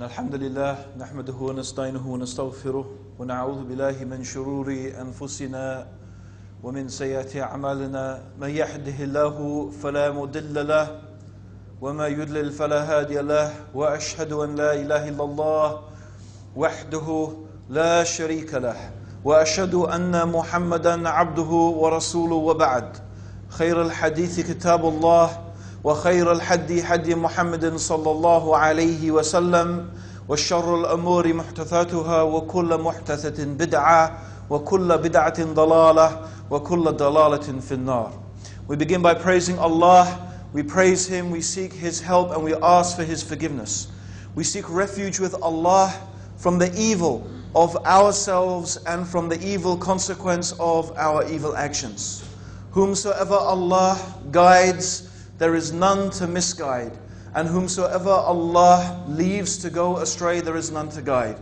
الحمد لله نحمده ونستعينه ونستغفره ونعوذ بالله من شرور أنفسنا ومن سيئات أعمالنا من يهده الله فلا مضل له وما يضلل فلا هادي له وأشهد أن لا إله إلا الله وحده لا شريك له وأشهد أن محمدا عبده ورسوله وبعد خير الحديث كتاب الله وخير الحدي حدي محمد صلى الله عليه وسلم وشر الأمور محدثاتها وكل محدثة بدعة وكل بدعة ضلالة وكل ضلالة في النار. We begin by praising Allah. We praise Him, we seek His help, and we ask for His forgiveness. We seek refuge with Allah from the evil of ourselves and from the evil consequence of our evil actions. Whomsoever Allah guides, there is none to misguide, and whomsoever Allah leaves to go astray, there is none to guide.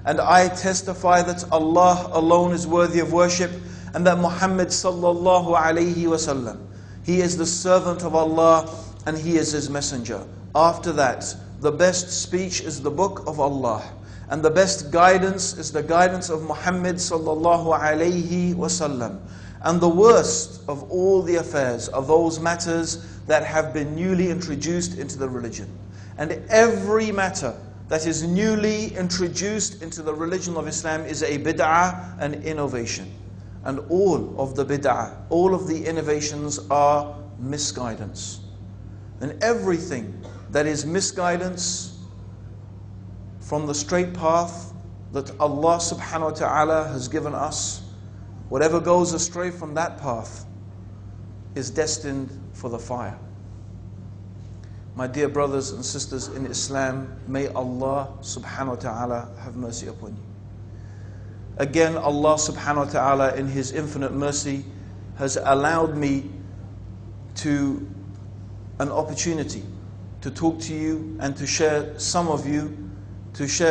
And I testify that Allah alone is worthy of worship, and that Muhammad sallallahu alayhi wasallam, he is the servant of Allah and he is His messenger. After that, the best speech is the book of Allah, and the best guidance is the guidance of Muhammad sallallahu alayhi wasallam. And the worst of all the affairs are those matters that have been newly introduced into the religion. And every matter that is newly introduced into the religion of Islam is a bid'ah, an innovation. And all of the bid'ah, all of the innovations are misguidance. And everything that is misguidance from the straight path that Allah subhanahu wa ta'ala has given us, whatever goes astray from that path is destined for the fire. My dear brothers and sisters in Islam, may Allah subhanahu wa ta'ala have mercy upon you. Again, Allah subhanahu wa ta'ala in His infinite mercy has allowed me an opportunity to talk to you and to share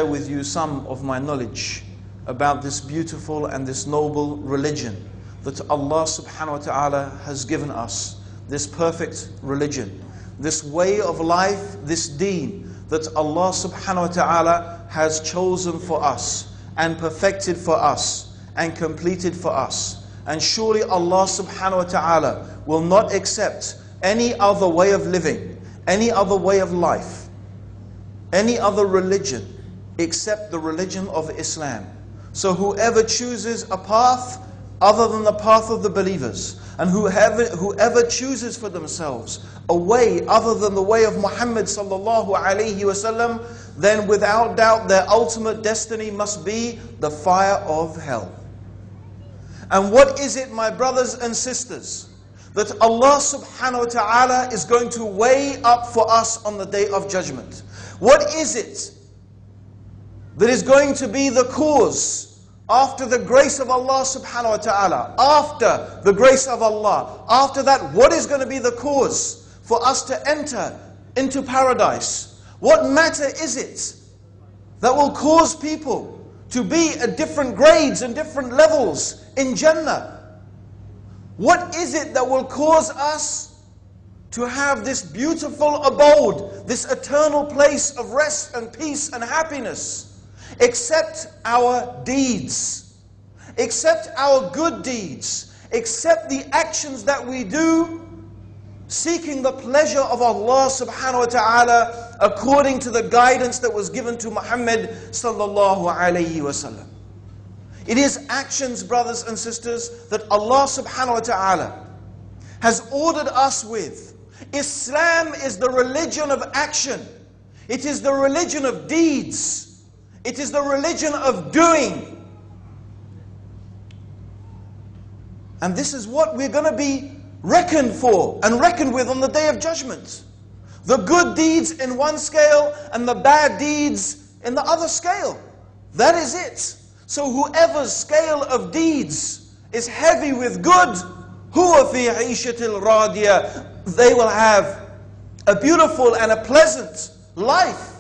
with you some of my knowledge about this beautiful and this noble religion that Allah subhanahu wa ta'ala has given us, this perfect religion, this way of life, this deen that Allah subhanahu wa ta'ala has chosen for us and perfected for us and completed for us. And surely Allah subhanahu wa ta'ala will not accept any other way of living, any other way of life, any other religion except the religion of Islam. So whoever chooses a path other than the path of the believers, and whoever chooses for themselves a way other than the way of Muhammad sallallahu alayhi wasallam, then without doubt their ultimate destiny must be the fire of hell. And what is it, my brothers and sisters, that Allah subhanahu wa ta'ala is going to weigh up for us on the day of judgment? What is it that is going to be the cause after the grace of Allah subhanahu wa ta'ala? After the grace of Allah, after that, what is going to be the cause for us to enter into paradise? What matter is it that will cause people to be at different grades and different levels in Jannah? What is it that will cause us to have this beautiful abode, this eternal place of rest and peace and happiness? Except our deeds, except our good deeds, except the actions that we do seeking the pleasure of Allah subhanahu wa ta'ala according to the guidance that was given to Muhammad sallallahu alayhi wasallam. It is actions, brothers and sisters, that Allah subhanahu wa ta'ala has ordered us with. Islam is the religion of action. It is the religion of deeds. It is the religion of doing. And this is what we're going to be reckoned for and reckoned with on the day of judgment. The good deeds in one scale and the bad deeds in the other scale. That is it. So whoever's scale of deeds is heavy with good, huwa fi 'ishatil radiya, they will have a beautiful and a pleasant life.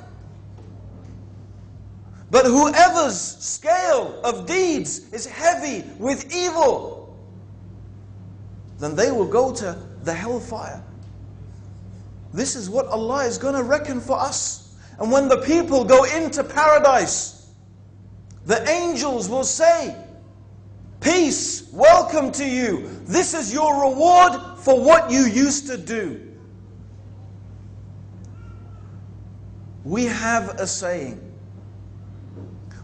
But whoever's scale of deeds is heavy with evil, then they will go to the hellfire. This is what Allah is going to reckon for us. And when the people go into paradise, the angels will say, peace, welcome to you. This is your reward for what you used to do. We have a saying.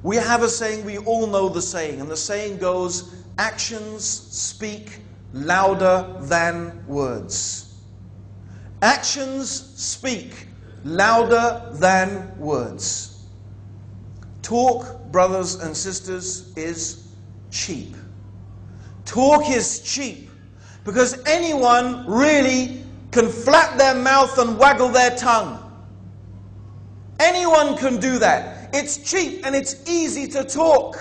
We have a saying, we all know the saying. And the saying goes, actions speak louder than words. Actions speak louder than words. Talk, brothers and sisters, is cheap. Talk is cheap because anyone really can flap their mouth and waggle their tongue. Anyone can do that. It's cheap and it's easy to talk.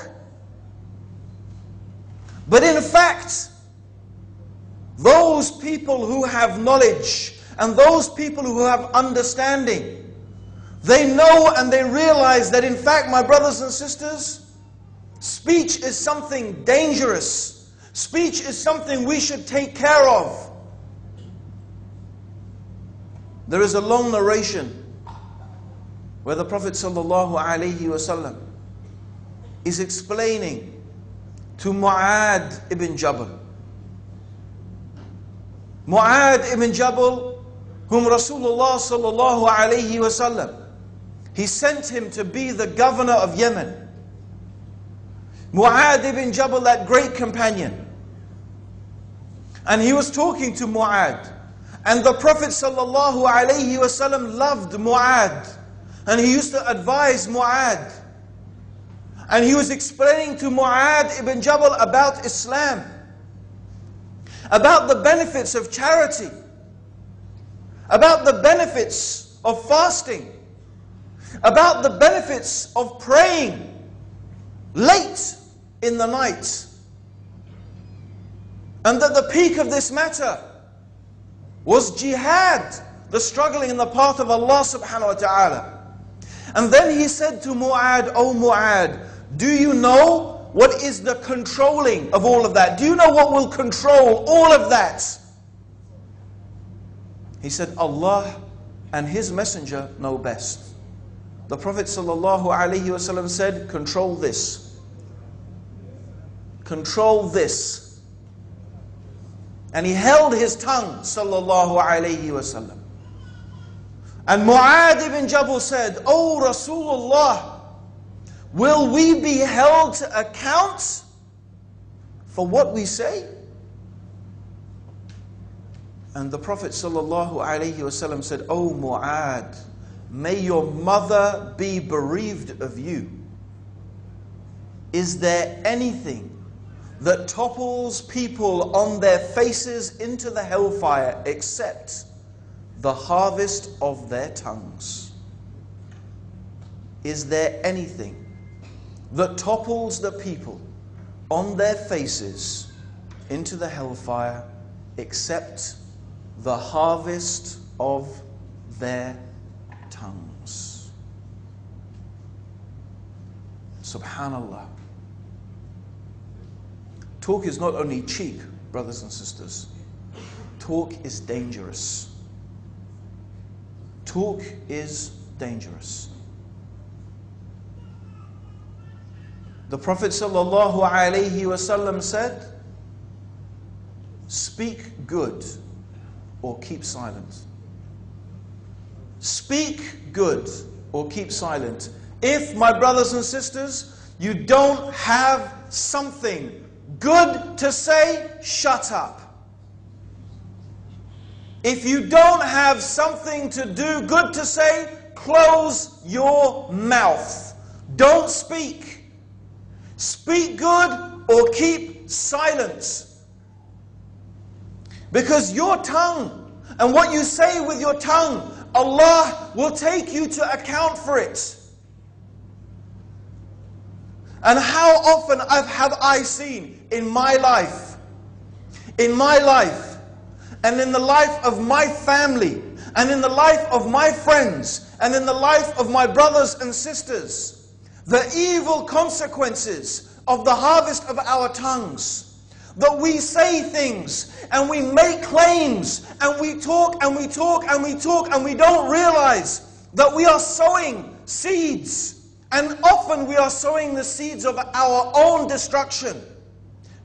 But in fact, those people who have knowledge and those people who have understanding, they know and they realize that in fact, my brothers and sisters, speech is something dangerous. Speech is something we should take care of. There is a long narration where the Prophet ﷺ is explaining to Mu'adh ibn Jabal. Mu'adh ibn Jabal, whom Rasulullah ﷺ, he sent him to be the governor of Yemen. Mu'adh ibn Jabal, that great companion. And he was talking to Mu'adh. And the Prophet ﷺ loved Mu'adh. And he used to advise Mu'adh. And he was explaining to Mu'adh ibn Jabal about Islam, about the benefits of charity, about the benefits of fasting, about the benefits of praying late in the night. And that the peak of this matter was jihad, the struggling in the path of Allah subhanahu wa ta'ala. And then he said to Mu'adh, "O Mu'adh, do you know what is the controlling of all of that? Do you know what will control all of that?" He said, "Allah and His Messenger know best." The Prophet ﷺ said, "Control this. Control this." And he held his tongue, ﷺ. And Mu'adh ibn Jabal said, "O Rasulullah, will we be held to account for what we say?" And the Prophet ﷺ said, "O Mu'adh, may your mother be bereaved of you. Is there anything that topples people on their faces into the hellfire except the harvest of their tongues?" Is there anything that topples the people on their faces into the hellfire except the harvest of their tongues? Subhanallah. Talk is not only cheap, brothers and sisters. Talk is dangerous. Talk is dangerous. The Prophet ﷺ said, "Speak good or keep silent." Speak good or keep silent. If, my brothers and sisters, you don't have something good to say, shut up. If you don't have something to do good to say, close your mouth. Don't speak. Speak good or keep silent. Because your tongue and what you say with your tongue, Allah will take you to account for it. And how often have I seen in my life, and in the life of my family, and in the life of my friends, and in the life of my brothers and sisters, the evil consequences of the harvest of our tongues. That we say things, and we make claims, and we talk, and we talk, and we talk, and we don't realize that we are sowing seeds, and often we are sowing the seeds of our own destruction.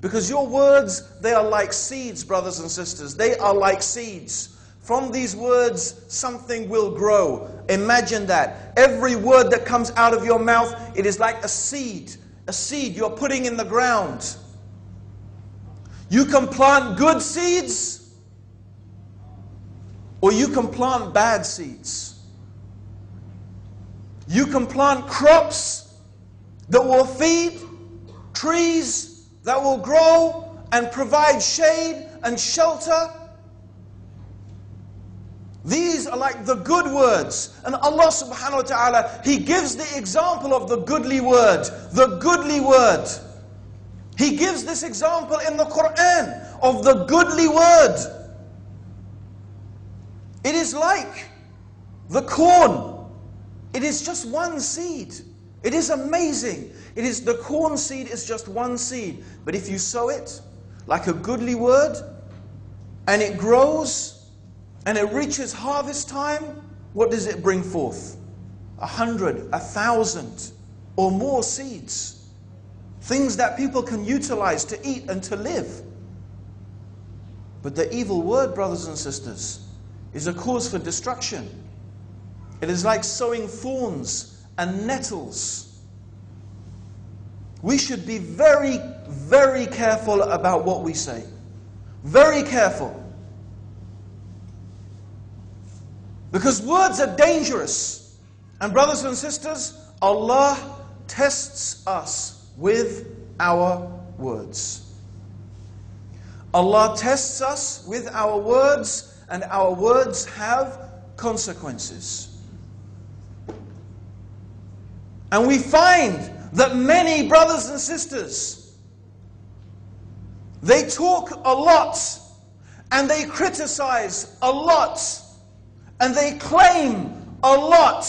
Because your words, they are like seeds, brothers and sisters. They are like seeds. From these words, something will grow. Imagine that. Every word that comes out of your mouth, it is like a seed. A seed you're putting in the ground. You can plant good seeds, or you can plant bad seeds. You can plant crops that will feed, trees that will grow and provide shade and shelter. These are like the good words. And Allah subhanahu wa ta'ala, He gives the example of the goodly word. The goodly word. He gives this example in the Quran of the goodly word. It is like the corn. It is just one seed. It is amazing. The corn seed is just one seed. But if you sow it like a goodly word, and it grows, and it reaches harvest time, what does it bring forth? 100, 1,000 or more seeds. Things that people can utilize to eat and to live. But the evil word, brothers and sisters, is a cause for destruction. It is like sowing thorns and nettles. We should be very, very careful about what we say. Very careful. Because words are dangerous. And brothers and sisters, Allah tests us with our words. Allah tests us with our words, and our words have consequences. And we find that many brothers and sisters, they talk a lot, and they criticize a lot, and they claim a lot.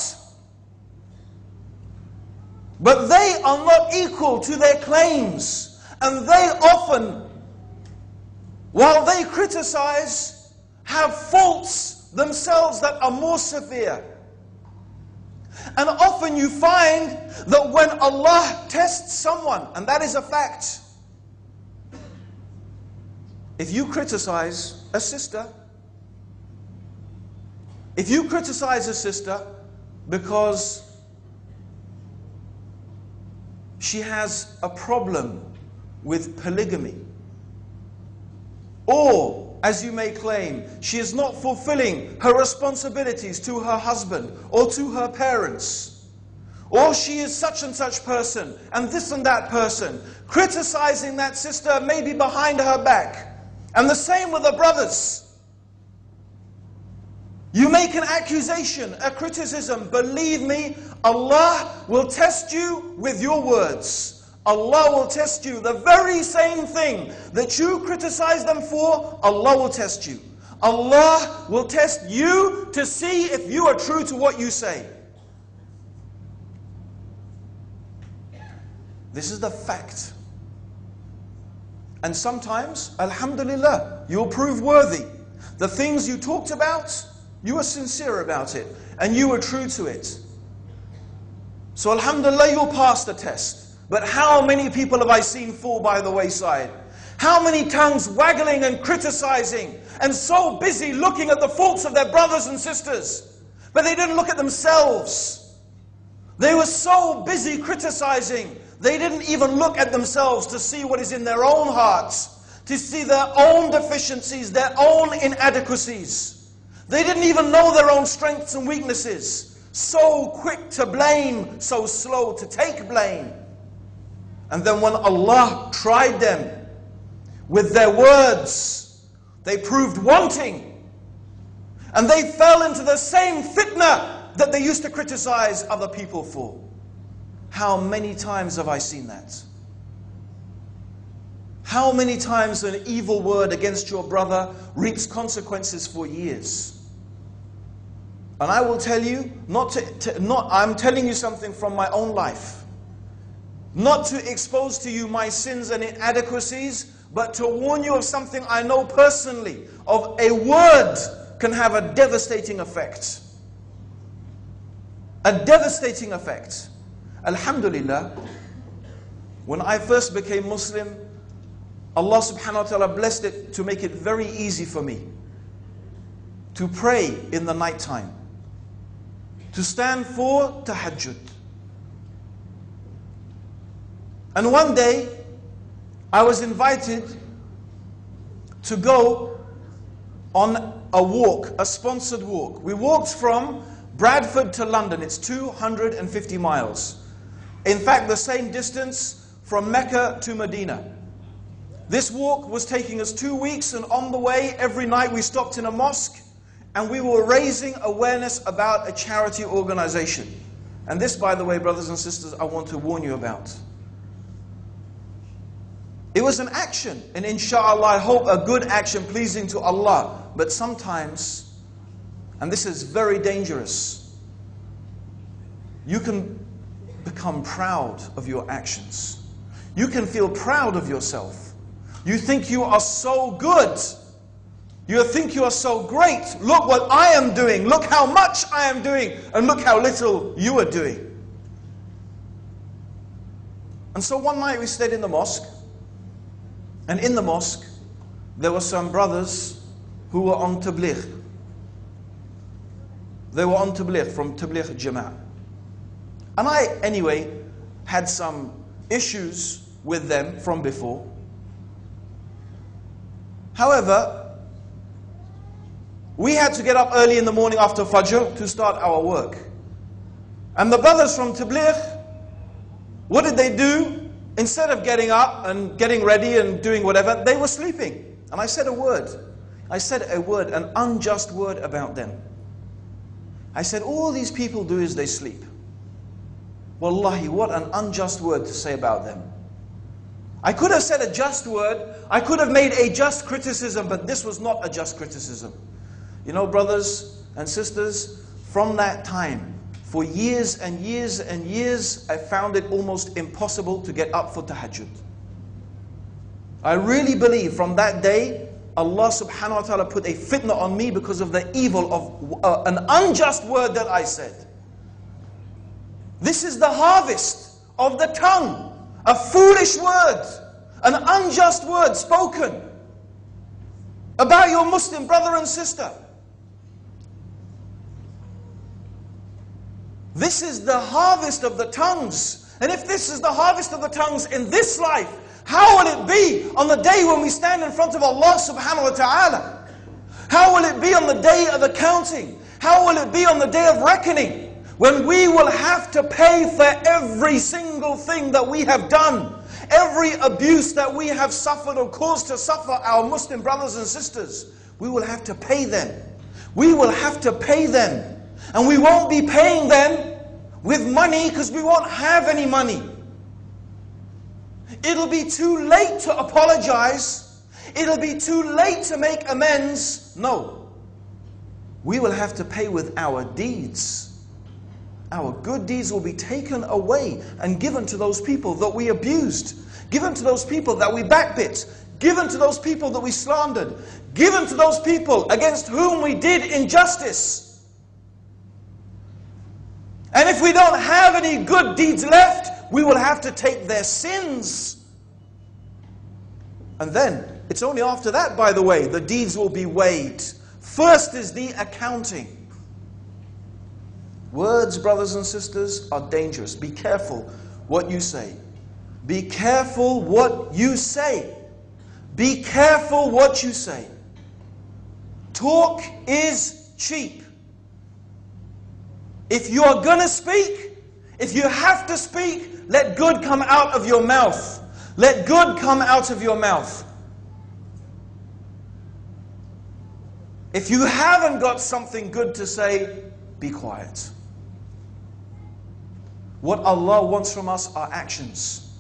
But they are not equal to their claims. And they often, while they criticize, have faults themselves that are more severe. And often you find that when Allah tests someone, and that is a fact, if you criticize a sister, because she has a problem with polygamy, or, as you may claim, she is not fulfilling her responsibilities to her husband or to her parents, or she is such and such person and this and that person, criticizing that sister maybe behind her back. And the same with the brothers. You make an accusation, a criticism. Believe me, Allah will test you with your words. Allah will test you. The very same thing that you criticize them for, Allah will test you. Allah will test you to see if you are true to what you say. This is the fact. And sometimes, alhamdulillah, you'll prove worthy. The things you talked about, you were sincere about it, and you were true to it. So alhamdulillah, you'll pass the test. But how many people have I seen fall by the wayside? How many tongues waggling and criticizing, and so busy looking at the faults of their brothers and sisters, but they didn't look at themselves. They were so busy criticizing, they didn't even look at themselves to see what is in their own hearts, to see their own deficiencies, their own inadequacies. They didn't even know their own strengths and weaknesses. So quick to blame, so slow to take blame. And then when Allah tried them with their words, they proved wanting. And they fell into the same fitna that they used to criticize other people for. How many times have I seen that? How many times an evil word against your brother reaps consequences for years? And I will tell you, I'm telling you something from my own life. Not to expose to you my sins and inadequacies, but to warn you of something I know personally. Of a word can have a devastating effect. a devastating effect. Alhamdulillah, when I first became Muslim, Allah subhanahu wa ta'ala blessed it to make it very easy for me to pray in the night time, to stand for tahajjud. And one day, I was invited to go on a walk, a sponsored walk. We walked from Bradford to London. It's 250 miles. In fact, the same distance from Mecca to Medina. This walk was taking us 2 weeks, and on the way, every night we stopped in a mosque and we were raising awareness about a charity organization. And this, by the way, brothers and sisters, I want to warn you about. It was an action, and inshallah, I hope a good action pleasing to Allah. But sometimes, and this is very dangerous, you can become proud of your actions. You can feel proud of yourself. You think you are so good. You think you are so great. Look what I am doing. Look how much I am doing. And look how little you are doing. And so one night we stayed in the mosque. And in the mosque, there were some brothers who were on tabligh. They were on tabligh, from tabligh jama'ah. And I, anyway, had some issues with them from before. However, we had to get up early in the morning after Fajr to start our work. And the brothers from tabligh, what did they do? Instead of getting up and getting ready and doing whatever, they were sleeping. And I said a word. I said a word, an unjust word about them. I said, all these people do is they sleep. Wallahi, what an unjust word to say about them. I could have said a just word. I could have made a just criticism, but this was not a just criticism. You know, brothers and sisters, from that time, for years and years and years, I found it almost impossible to get up for tahajjud. I really believe from that day, Allah subhanahu wa ta'ala put a fitna on me because of the evil of an unjust word that I said. This is the harvest of the tongue. A foolish word, an unjust word spoken about your Muslim brother and sister. This is the harvest of the tongues. And if this is the harvest of the tongues in this life, how will it be on the day when we stand in front of Allah subhanahu wa ta'ala? How will it be on the day of accounting? How will it be on the day of reckoning? When we will have to pay for every single thing that we have done. Every abuse that we have suffered or caused to suffer our Muslim brothers and sisters. We will have to pay them. We will have to pay them. And we won't be paying them with money because we won't have any money. It'll be too late to apologize. It'll be too late to make amends. No. We will have to pay with our deeds. Our good deeds will be taken away and given to those people that we abused. Given to those people that we backbit. Given to those people that we slandered. Given to those people against whom we did injustice. And if we don't have any good deeds left, we will have to take their sins. And then, it's only after that, by the way, the deeds will be weighed. First is the accounting. Words, brothers and sisters, are dangerous. Be careful what you say. Be careful what you say. Be careful what you say. Talk is cheap. If you are going to speak, if you have to speak, let good come out of your mouth. Let good come out of your mouth. If you haven't got something good to say, be quiet. What Allah wants from us are actions.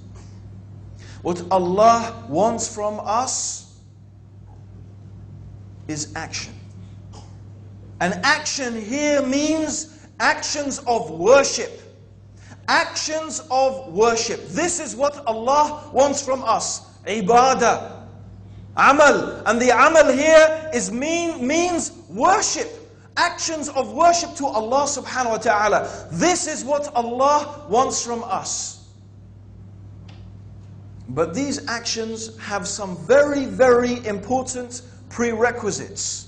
What Allah wants from us is action. And action here means actions of worship. Actions of worship. This is what Allah wants from us. Ibadah. Amal. And the amal here means worship. actions of worship to Allah subhanahu wa ta'ala. This is what Allah wants from us. But these actions have some very, very important prerequisites.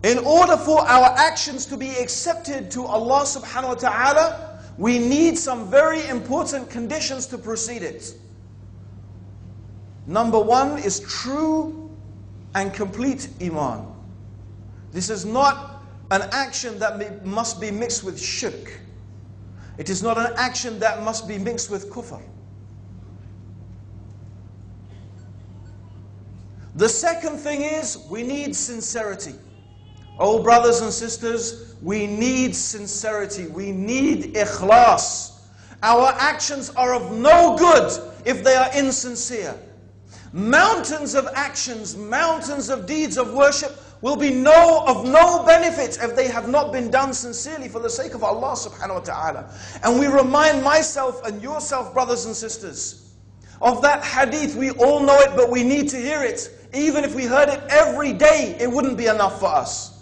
In order for our actions to be accepted to Allah subhanahu wa ta'ala, we need some very important conditions to precede it. Number one is true and complete iman. This is not an action that must be mixed with shirk. It is not an action that must be mixed with kufr. The second thing is we need sincerity. Oh brothers and sisters, we need sincerity. We need ikhlas. Our actions are of no good if they are insincere. Mountains of actions, mountains of deeds of worship will be of no benefit if they have not been done sincerely for the sake of Allah subhanahu wa ta'ala. And we remind myself and yourself, brothers and sisters, of that hadith. We all know it, but we need to hear it. Even if we heard it every day, it wouldn't be enough for us.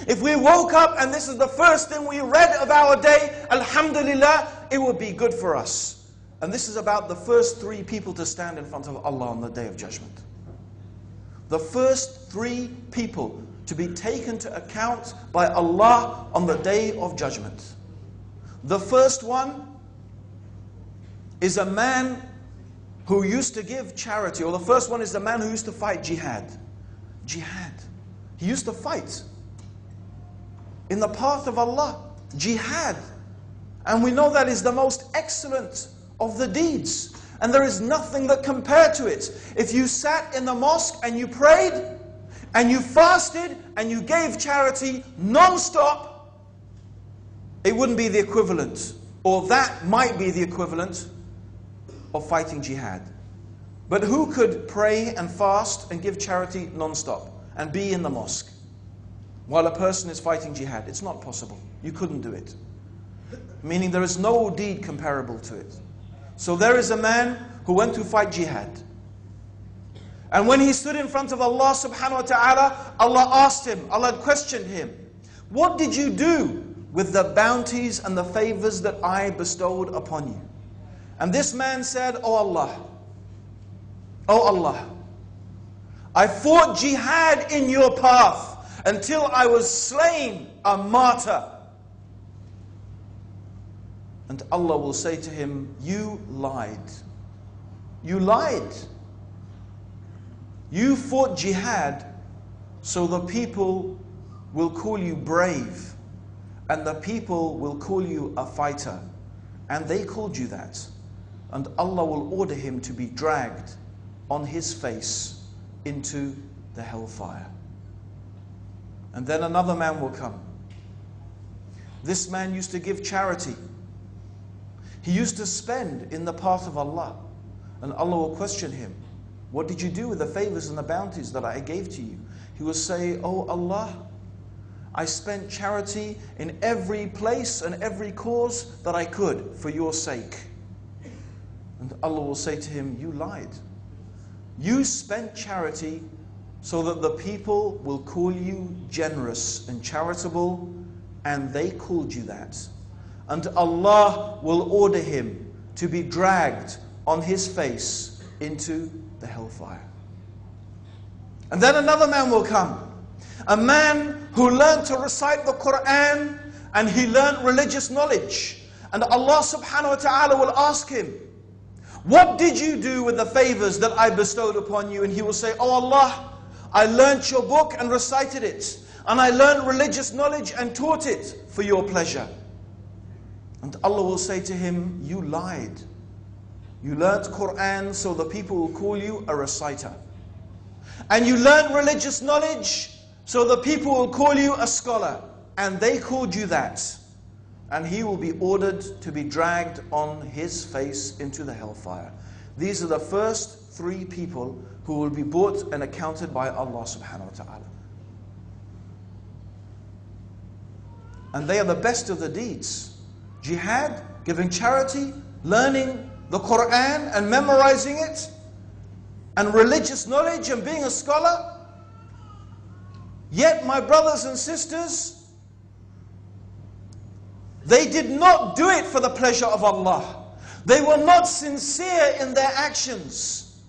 If we woke up and this is the first thing we read of our day, alhamdulillah, it would be good for us. And this is about the first three people to stand in front of Allah on the Day of Judgment. The first three people to be taken to account by Allah on the Day of Judgment. The first one is a man who used to give charity, or the first one is the man who used to fight jihad. Jihad. He used to fight in the path of Allah. Jihad. And we know that is the most excellent of the deeds. And there is nothing that compared to it. If you sat in the mosque and you prayed, and you fasted, and you gave charity non-stop, it wouldn't be the equivalent, or that might be the equivalent of fighting jihad. But who could pray and fast and give charity non-stop and be in the mosque while a person is fighting jihad? It's not possible. You couldn't do it. Meaning there is no deed comparable to it. So there is a man who went to fight jihad. And when he stood in front of Allah subhanahu wa ta'ala, Allah asked him, Allah questioned him, what did you do with the bounties and the favors that I bestowed upon you? And this man said, oh Allah, I fought jihad in your path until I was slain a martyr. And Allah will say to him, you lied. You lied. You fought jihad so the people will call you brave, and the people will call you a fighter. And they called you that. And Allah will order him to be dragged on his face into the hellfire. And then another man will come. This man used to give charity. He used to spend in the path of Allah. And Allah will question him, what did you do with the favors and the bounties that I gave to you? He will say, oh Allah, I spent charity in every place and every cause that I could for your sake. And Allah will say to him, you lied. You spent charity so that the people will call you generous and charitable, and they called you that. And Allah will order him to be dragged on his face into the hellfire. And then another man will come. A man who learned to recite the Quran, and he learned religious knowledge. And Allah subhanahu wa ta'ala will ask him, what did you do with the favors that I bestowed upon you? And he will say, oh Allah, I learned your book and recited it. And I learned religious knowledge and taught it for your pleasure. And Allah will say to him, you lied. You learnt Quran so the people will call you a reciter. And you learnt religious knowledge so the people will call you a scholar. And they called you that. And he will be ordered to be dragged on his face into the hellfire. These are the first three people who will be brought and accounted by Allah subhanahu wa ta'ala. And they are the best of the deeds. Jihad, giving charity, learning the Quran and memorizing it, and religious knowledge and being a scholar. Yet, my brothers and sisters, they did not do it for the pleasure of Allah. They were not sincere in their actions.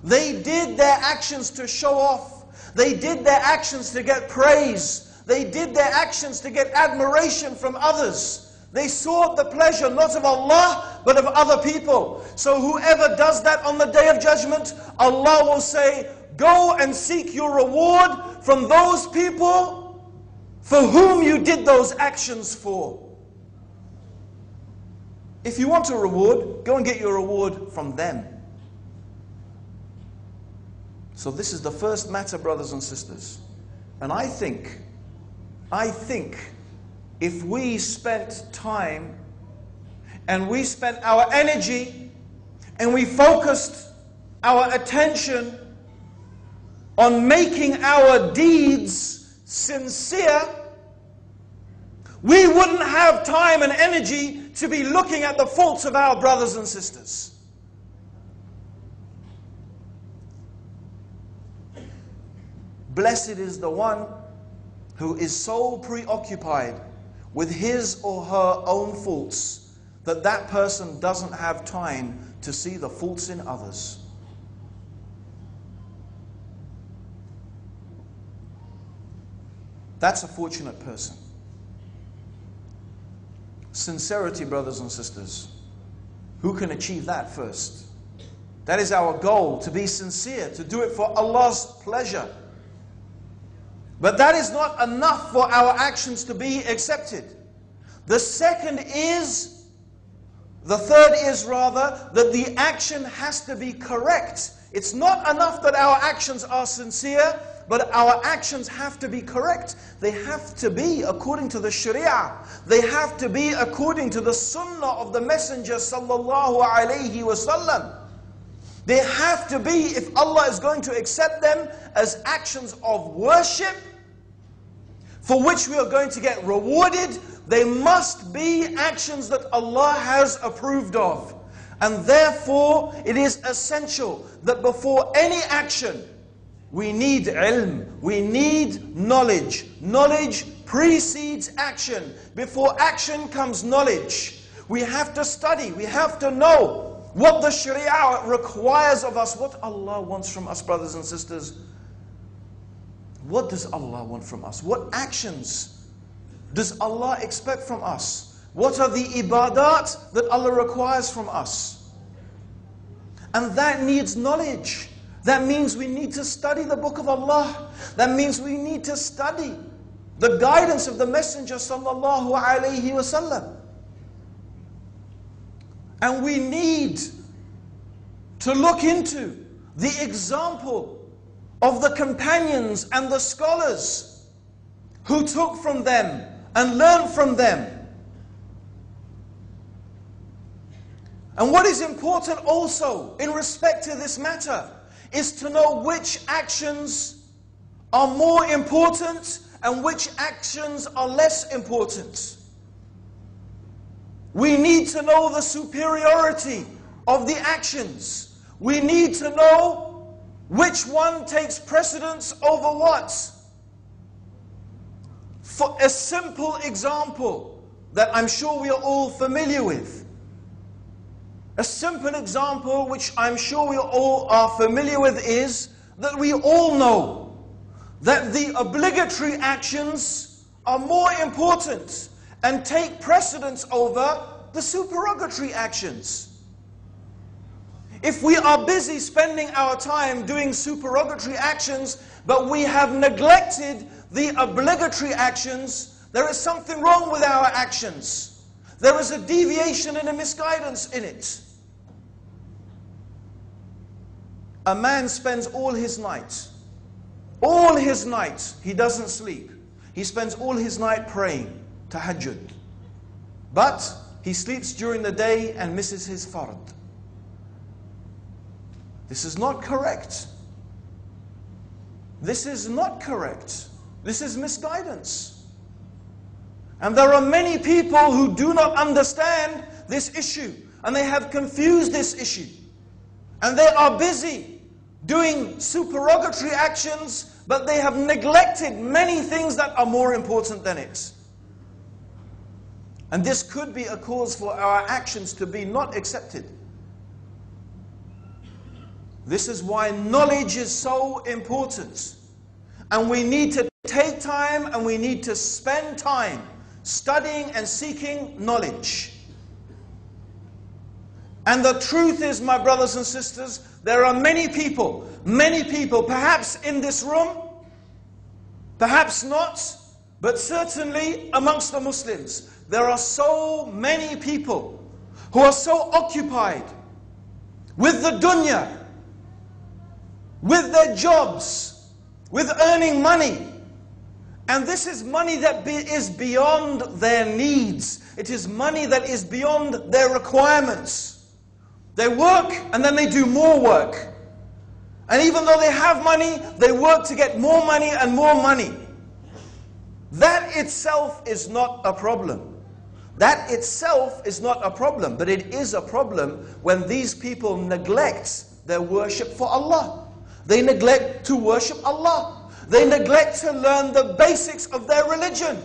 They did their actions to show off. They did their actions to get praise. They did their actions to get admiration from others. They sought the pleasure not of Allah, but of other people. So whoever does that on the Day of Judgment, Allah will say, go and seek your reward from those people for whom you did those actions for. If you want a reward, go and get your reward from them. So this is the first matter, brothers and sisters. And I think if we spent time and we spent our energy and we focused our attention on making our deeds sincere, we wouldn't have time and energy to be looking at the faults of our brothers and sisters. Blessed is the one who is so preoccupied with his or her own faults that that person doesn't have time to see the faults in others. That's a fortunate person. Sincerity, brothers and sisters. Who can achieve that first? That is our goal, to be sincere, to do it for Allah's pleasure. But that is not enough for our actions to be accepted. The third is that the action has to be correct. It's not enough that our actions are sincere, but our actions have to be correct. They have to be according to the Sharia. They have to be according to the Sunnah of the Messenger sallallahu alaihi wasallam. They have to be, if Allah is going to accept them as actions of worship, for which we are going to get rewarded, they must be actions that Allah has approved of. And therefore, it is essential that before any action, we need ilm, we need knowledge. Knowledge precedes action. Before action comes knowledge. We have to study, we have to know what the Sharia requires of us, what Allah wants from us, brothers and sisters. What does Allah want from us? What actions does Allah expect from us? What are the ibadat that Allah requires from us? And that needs knowledge. That means we need to study the book of Allah. That means we need to study the guidance of the Messenger sallallahu alaihi wasallam. And we need to look into the example of the companions and the scholars who took from them and learned from them. And what is important also in respect to this matter is to know which actions are more important and which actions are less important. We need to know the superiority of the actions. We need to know which one takes precedence over what? For a simple example that I'm sure we are all familiar with. A simple example which I'm sure we all are familiar with is that we all know that the obligatory actions are more important and take precedence over the supererogatory actions. If we are busy spending our time doing supererogatory actions, but we have neglected the obligatory actions, there is something wrong with our actions. There is a deviation and a misguidance in it. A man spends all his night, he doesn't sleep. He spends all his night praying, tahajjud. But he sleeps during the day and misses his fard. This is not correct. This is not correct. This is misguidance. And there are many people who do not understand this issue, and they have confused this issue. And they are busy doing supererogatory actions, but they have neglected many things that are more important than it. And this could be a cause for our actions to be not accepted. This is why knowledge is so important. And we need to take time and we need to spend time studying and seeking knowledge. And the truth is, my brothers and sisters, there are many people, perhaps in this room, perhaps not, but certainly amongst the Muslims, there are so many people who are so occupied with the dunya, with their jobs, with earning money. And this is money that is beyond their needs. It is money that is beyond their requirements. They work and then they do more work. And even though they have money, they work to get more money and more money. That itself is not a problem. That itself is not a problem. But it is a problem when these people neglect their worship for Allah. They neglect to worship Allah. They neglect to learn the basics of their religion.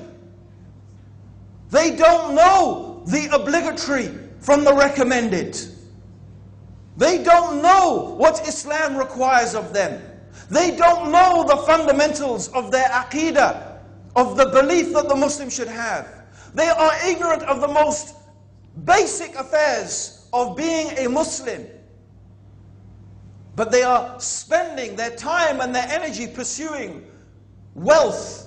They don't know the obligatory from the recommended. They don't know what Islam requires of them. They don't know the fundamentals of their aqidah, of the belief that the Muslim should have. They are ignorant of the most basic affairs of being a Muslim. But they are spending their time and their energy pursuing wealth.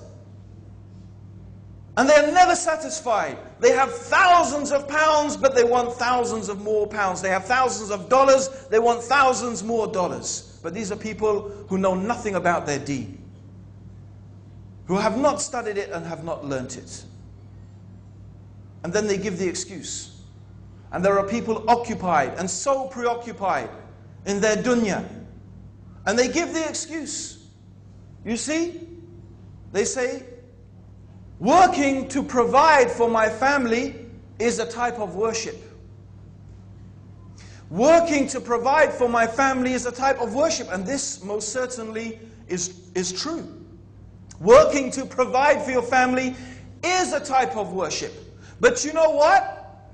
And they're never satisfied. They have thousands of pounds, but they want thousands of more pounds. They have thousands of dollars, they want thousands more dollars. But these are people who know nothing about their deen, who have not studied it and have not learnt it. And then they give the excuse. And there are people occupied and so preoccupied in their dunya. And they give the excuse. You see, they say, working to provide for my family is a type of worship. Working to provide for my family is a type of worship. And this most certainly is true. Working to provide for your family is a type of worship. But you know what?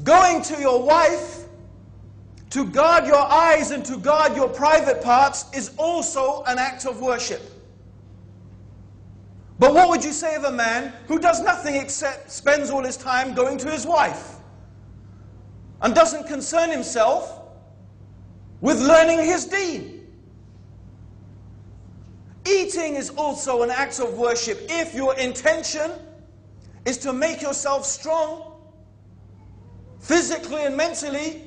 Going to your wife to guard your eyes and to guard your private parts is also an act of worship. But what would you say of a man who does nothing except spends all his time going to his wife and doesn't concern himself with learning his deen? Eating is also an act of worship if your intention is to make yourself strong physically and mentally.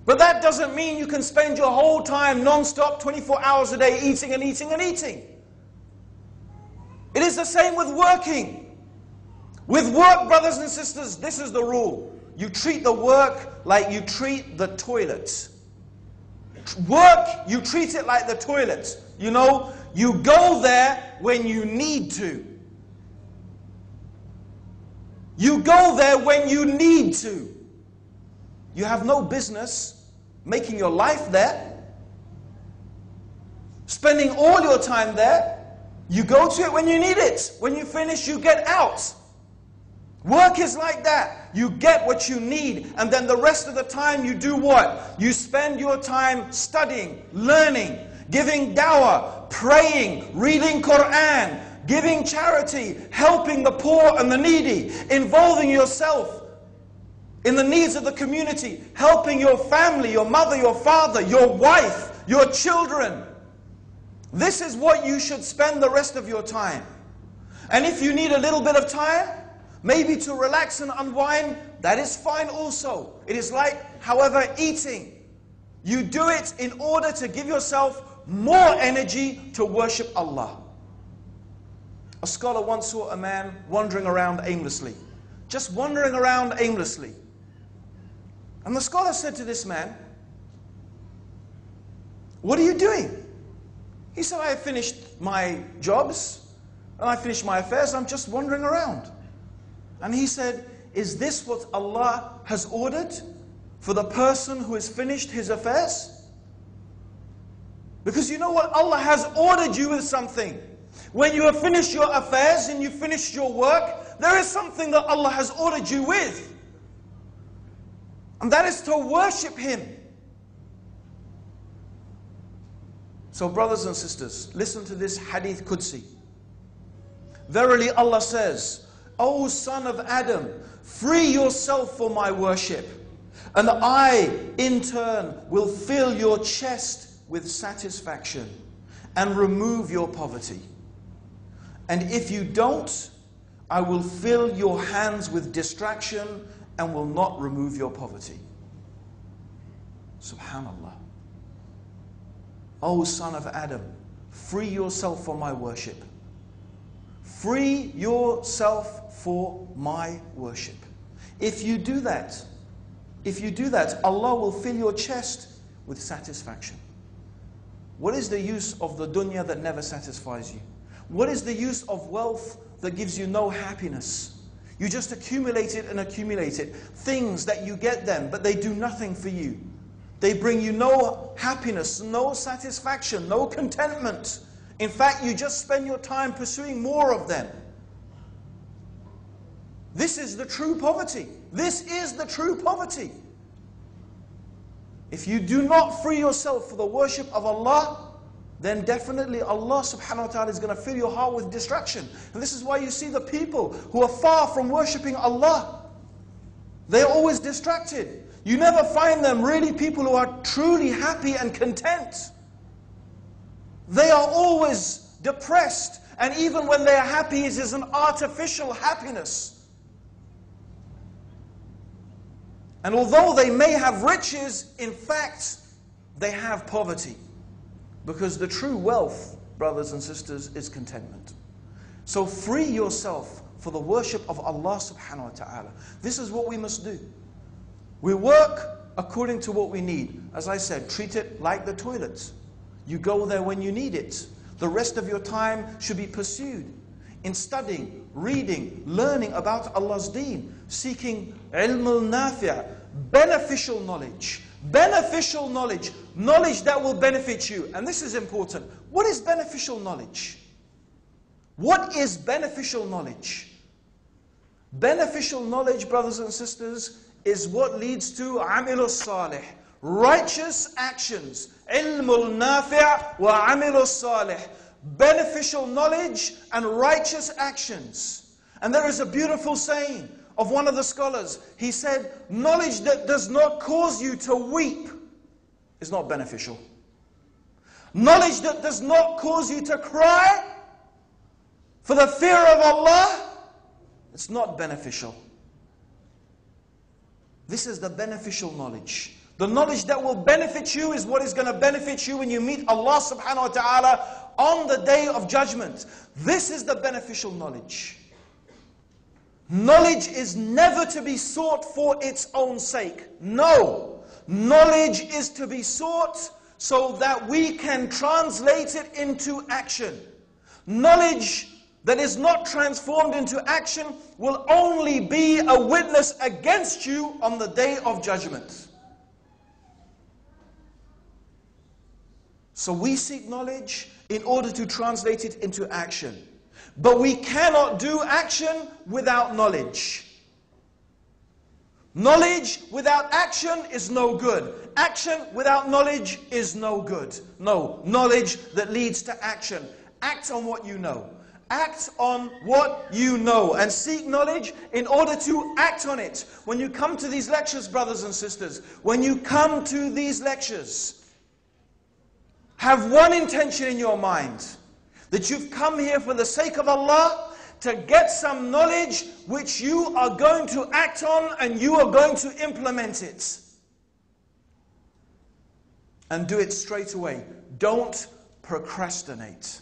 But that doesn't mean you can spend your whole time non-stop 24 hours a day eating and eating and eating. It is the same with working. With work, brothers and sisters, this is the rule. You treat the work like you treat the toilet. Work, you treat it like the toilet. You know, you go there when you need to. You go there when you need to. You have no business making your life there, spending all your time there. You go to it when you need it. When you finish, you get out. Work is like that. You get what you need, and then the rest of the time you do what? You spend your time studying, learning, giving dawah, praying, reading Quran, giving charity, helping the poor and the needy, involving yourself in the needs of the community, helping your family, your mother, your father, your wife, your children. This is what you should spend the rest of your time. And if you need a little bit of time, maybe to relax and unwind, that is fine also. It is like, however, eating. You do it in order to give yourself more energy to worship Allah. A scholar once saw a man wandering around aimlessly. Just wandering around aimlessly. And the scholar said to this man, "What are you doing?" He said, "I have finished my jobs and I finished my affairs. I'm just wandering around." And he said, "Is this what Allah has ordered for the person who has finished his affairs?" Because you know what? Allah has ordered you with something. When you have finished your affairs and you finished your work, there is something that Allah has ordered you with. And that is to worship Him. So brothers and sisters, listen to this hadith Qudsi. Verily Allah says, O son of Adam, free yourself for my worship, and I in turn will fill your chest with satisfaction and remove your poverty. And if you don't, I will fill your hands with distraction and will not remove your poverty. Subhanallah. O son of Adam, free yourself for my worship. Free yourself for my worship. If you do that, Allah will fill your chest with satisfaction. What is the use of the dunya that never satisfies you? What is the use of wealth that gives you no happiness? You just accumulate it and accumulate it. Things that you get them, but they do nothing for you. They bring you no happiness, no satisfaction, no contentment. In fact, you just spend your time pursuing more of them. This is the true poverty. This is the true poverty. If you do not free yourself for the worship of Allah, then definitely Allah subhanahu wa ta'ala is going to fill your heart with distraction. And this is why you see the people who are far from worshipping Allah. They are always distracted. You never find them really people who are truly happy and content. They are always depressed. And even when they are happy, it is an artificial happiness. And although they may have riches, in fact, they have poverty. Because the true wealth, brothers and sisters, is contentment. So free yourself for the worship of Allah subhanahu wa ta'ala. This is what we must do. We work according to what we need. As I said, treat it like the toilets. You go there when you need it. The rest of your time should be pursued in studying, reading, learning about Allah's deen, seeking ilm al-nafi', beneficial knowledge. Beneficial knowledge. Knowledge that will benefit you. And this is important. What is beneficial knowledge? What is beneficial knowledge? Beneficial knowledge, brothers and sisters, is what leads to amilus salih, righteous actions. Ilmul nafi' wa amilus salih. Beneficial knowledge and righteous actions. And there is a beautiful saying of one of the scholars. He said, knowledge that does not cause you to weep is not beneficial. Knowledge that does not cause you to cry for the fear of Allah, it's not beneficial. This is the beneficial knowledge. The knowledge that will benefit you is what is going to benefit you when you meet Allah subhanahu wa ta'ala on the day of judgment. This is the beneficial knowledge. Knowledge is never to be sought for its own sake. No. Knowledge is to be sought so that we can translate it into action. Knowledge that is not transformed into action will only be a witness against you on the day of judgment. So we seek knowledge in order to translate it into action. But we cannot do action without knowledge. Knowledge without action is no good. Action without knowledge is no good. No, knowledge that leads to action. Act on what you know. Act on what you know and seek knowledge in order to act on it. When you come to these lectures, brothers and sisters, when you come to these lectures, have one intention in your mind, that you've come here for the sake of Allah to get some knowledge which you are going to act on and you are going to implement it. And do it straight away. Don't procrastinate.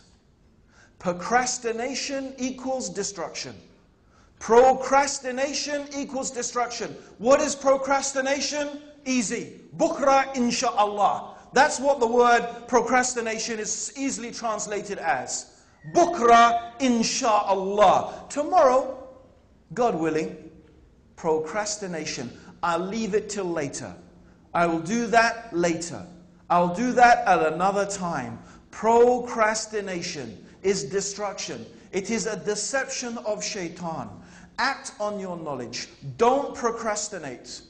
Procrastination equals destruction. Procrastination equals destruction. What is procrastination? Easy. Bukra insha'Allah. That's what the word procrastination is easily translated as. Bukra insha'Allah. Tomorrow, God willing, procrastination. I'll leave it till later. I will do that later. I'll do that at another time. Procrastination is destruction. It is a deception of shaitan. Act on your knowledge. Don't procrastinate.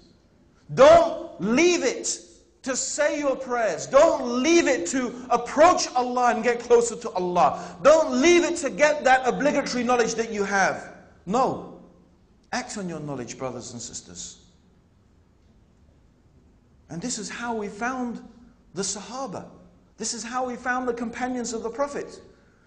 Don't leave it to say your prayers. Don't leave it to approach Allah and get closer to Allah. Don't leave it to get that obligatory knowledge that you have. No. Act on your knowledge, brothers and sisters. And this is how we found the Sahaba. This is how we found the companions of the Prophet.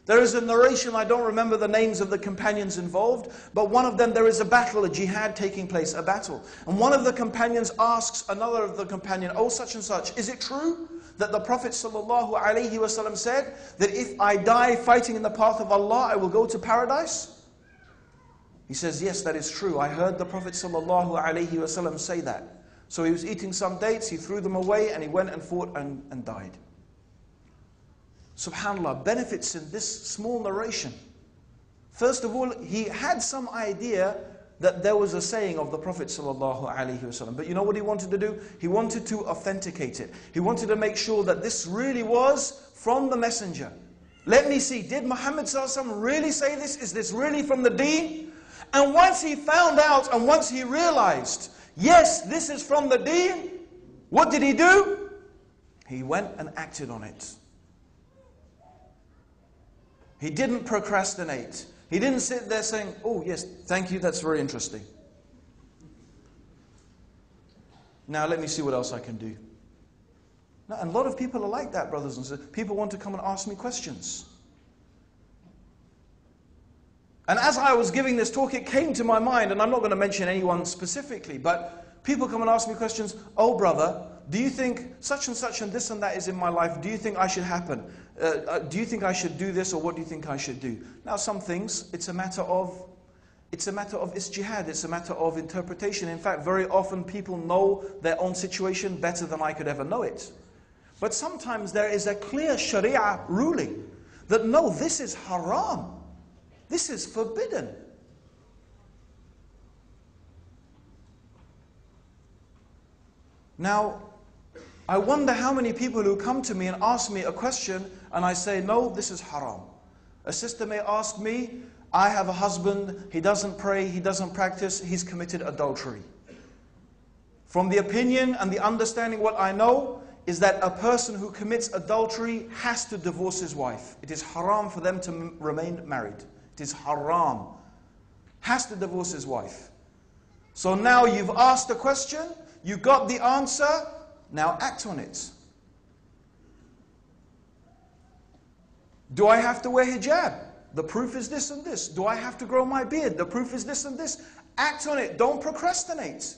There is a narration, I don't remember the names of the companions involved, but one of them, there is a battle, a jihad taking place, a battle. And one of the companions asks another of the companion, oh such and such, is it true that the Prophet ﷺ said that if I die fighting in the path of Allah, I will go to paradise? He says, yes, that is true. I heard the Prophet ﷺ say that. So he was eating some dates, he threw them away, and he went and fought and died. SubhanAllah, benefits in this small narration. First of all, he had some idea that there was a saying of the Prophet ﷺ. But you know what he wanted to do? He wanted to authenticate it. He wanted to make sure that this really was from the messenger. Let me see, did Muhammad ﷺ really say this? Is this really from the deen? And once he found out and once he realized, yes, this is from the deen, what did he do? He went and acted on it. He didn't procrastinate. He didn't sit there saying, oh yes, thank you, that's very interesting. Now let me see what else I can do. Now, and a lot of people are like that, brothers and sisters. People want to come and ask me questions. And as I was giving this talk, it came to my mind, and I'm not going to mention anyone specifically, but people come and ask me questions. Oh brother, do you think such and this and that is in my life? Do you think I should happen? Do you think I should do this, or what do you think I should do? Now some things, it's a matter of ijtihad, it's a matter of interpretation. In fact, very often people know their own situation better than I could ever know it. But sometimes there is a clear Sharia ruling that no, this is haram. This is forbidden. Now, I wonder how many people who come to me and ask me a question and I say, no, this is haram. A sister may ask me, I have a husband, he doesn't pray, he doesn't practice, he's committed adultery. From the opinion and the understanding, what I know is that a person who commits adultery has to divorce his wife. It is haram for them to remain married. It is haram. Has to divorce his wife. So now you've asked the question, you got the answer, now act on it. Do I have to wear hijab? The proof is this and this. Do I have to grow my beard? The proof is this and this. Act on it. Don't procrastinate.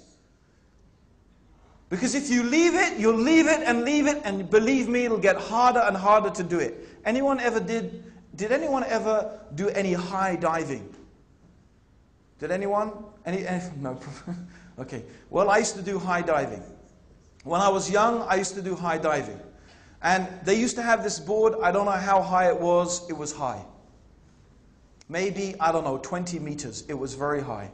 Because if you leave it, you'll leave it, and believe me, it'll get harder and harder to do it. Anyone ever did anyone ever do any high diving? Did anyone? No. Okay. Well, I used to do high diving. When I was young, I used to do high diving. And they used to have this board, I don't know how high it was high. Maybe, I don't know, 20 meters. It was very high.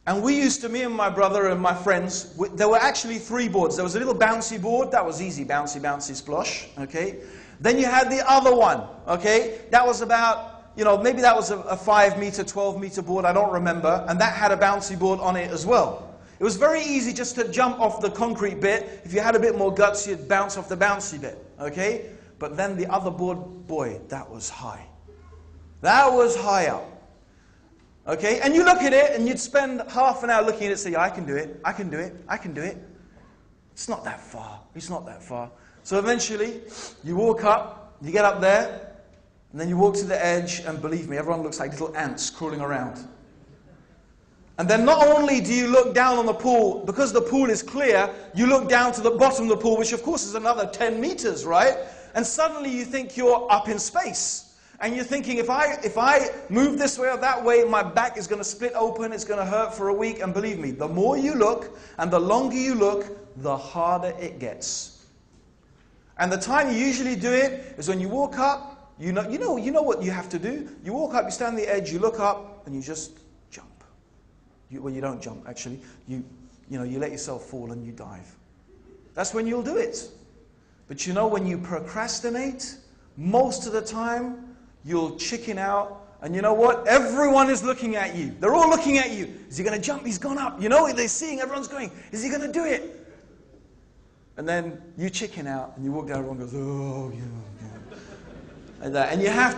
And we used to, me and my brother and my friends, there were actually 3 boards. There was a little bouncy board, that was easy, bouncy, bouncy, splosh, okay? Then you had the other one, okay? That was about, maybe that was a 5 meter, 12 meter board, I don't remember. And that had a bouncy board on it as well. It was very easy just to jump off the concrete bit. If you had a bit more guts, you'd bounce off the bouncy bit, okay? But then the other board, boy, that was high. That was high up. Okay, and you look at it and you'd spend half an hour looking at it and say, yeah, I can do it, I can do it, I can do it. It's not that far, it's not that far. So eventually, you walk up, you get up there, and then you walk to the edge, and believe me, everyone looks like little ants crawling around. And then not only do you look down on the pool, because the pool is clear, you look down to the bottom of the pool, which of course is another 10 meters, right? And suddenly you think you're up in space. And you're thinking, if I move this way or that way, my back is going to split open, it's going to hurt for a week. And believe me, the more you look and the longer you look, the harder it gets. And the time you usually do it is when you walk up, you know what you have to do. You walk up, you stand on the edge, you look up, and you just jump. Well, you don't jump, actually. You let yourself fall and you dive. That's when you'll do it. But you know, when you procrastinate, most of the time, you'll chicken out. And you know what? Everyone is looking at you. They're all looking at you. Is he going to jump? He's gone up. You know, they're seeing, everyone's going, is he going to do it? And then you chicken out and you walk down, everyone goes, oh, yeah. Like that. And you have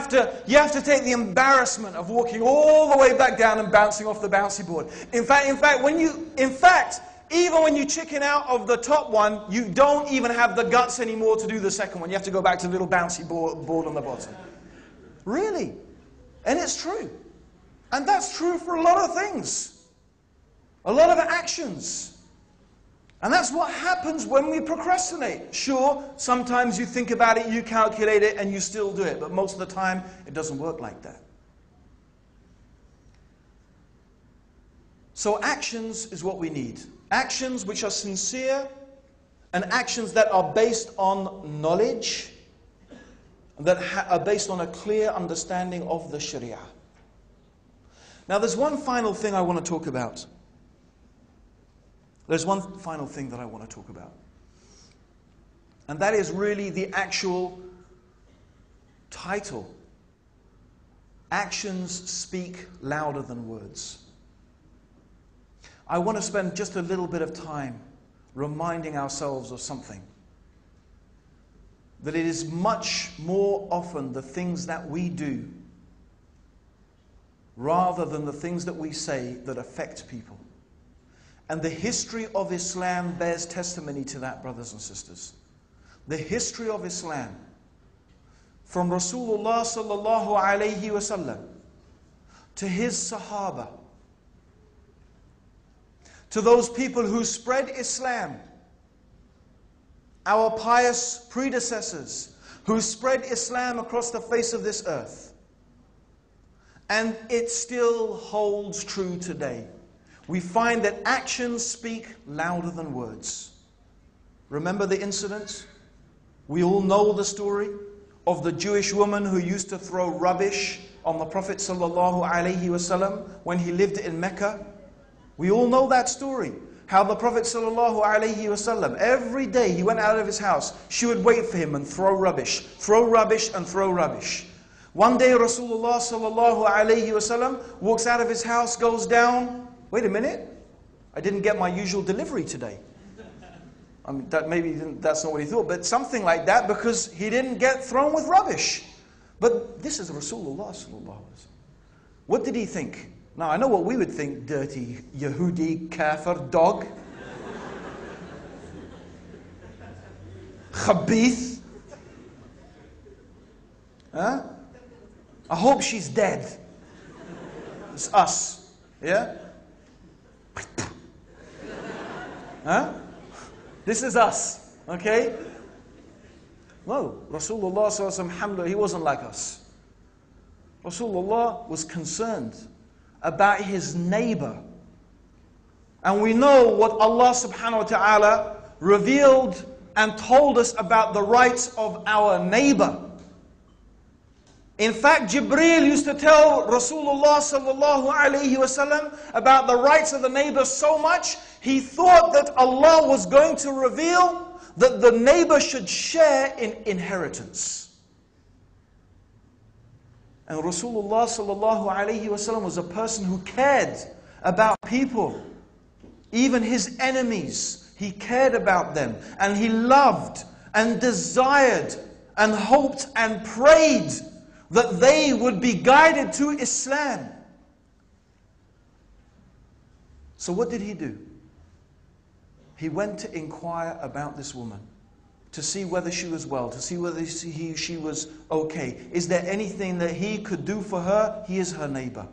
to take the embarrassment of walking all the way back down and bouncing off the bouncy board. In fact, even when you chicken out of the top one, you don't even have the guts anymore to do the second one. You have to go back to the little bouncy board on the bottom. Really? And it's true. And that's true for a lot of things. A lot of actions. And that's what happens when we procrastinate. Sure, sometimes you think about it, you calculate it, and you still do it. But most of the time, it doesn't work like that. So actions is what we need. Actions which are sincere, and actions that are based on knowledge, that are based on a clear understanding of the Sharia. Now there's one final thing I want to talk about. There's one final thing that I want to talk about. And that is really the actual title. Actions speak louder than words. I want to spend just a little bit of time reminding ourselves of something. That it is much more often the things that we do rather than the things that we say that affect people. And the history of Islam bears testimony to that, brothers and sisters. The history of Islam, from Rasulullah sallallahu alayhi wasallam to his Sahaba, to those people who spread Islam, our pious predecessors who spread Islam across the face of this earth. And it still holds true today. We find that actions speak louder than words. Remember the incident? We all know the story of the Jewish woman who used to throw rubbish on the Prophet ﷺ when he lived in Mecca. We all know that story. How the Prophet ﷺ, every day he went out of his house, she would wait for him and throw rubbish and throw rubbish. One day Rasulullah ﷺ walks out of his house, goes down. Wait a minute, I didn't get my usual delivery today. I mean, that's not what he thought, but something like that, because he didn't get thrown with rubbish. But this is Rasulullah ﷺ. What did he think? Now I know what we would think: dirty Yehudi, kafir, dog, khabith. Huh? I hope she's dead. It's us, yeah? Huh? This is us, okay? No, Rasulullah sallallahu he wasn't like us. Rasulullah was concerned about his neighbor. And we know what Allah subhanahu wa ta'ala revealed and told us about the rights of our neighbor. In fact, Jibreel used to tell Rasulullah sallallahu alayhi wasallam about the rights of the neighbor so much, he thought that Allah was going to reveal that the neighbor should share in inheritance. And Rasulullah sallallahu alayhi wasallam was a person who cared about people, even his enemies. He cared about them, and he loved and desired and hoped and prayed that they would be guided to Islam. So what did he do? He went to inquire about this woman, to see whether she was well, to see whether she was okay. Is there anything that he could do for her? He is her neighbor.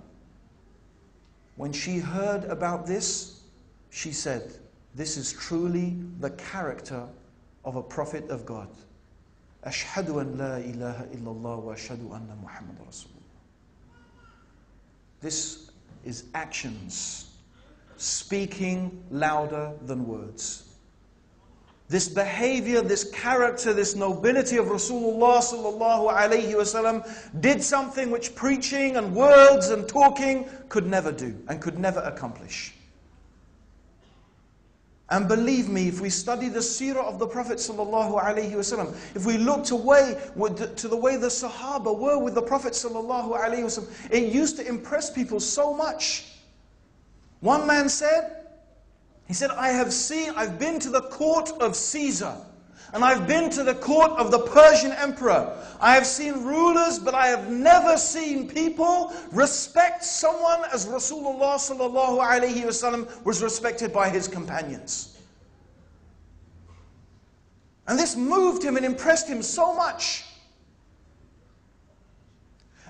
When she heard about this, she said, this is truly the character of a prophet of God. Ashhadu an la ilaha illallah wa ashhadu anna Muhammad Rasulullah. This is actions, speaking louder than words. This behavior, this character, this nobility of Rasulullah sallallahu alayhi wasallam did something which preaching and words and talking could never do and could never accomplish. And believe me, if we study the seerah of the Prophet sallallahu alaihi wasallam, if we look to the way the Sahaba were with the Prophet sallallahu alaihi wasallam, it used to impress people so much. One man said, he said, I've been to the court of Caesar, and I've been to the court of the Persian emperor. I have seen rulers, but I have never seen people respect someone as Rasulullah sallallahu alaihi wasallam was respected by his companions. And this moved him and impressed him so much.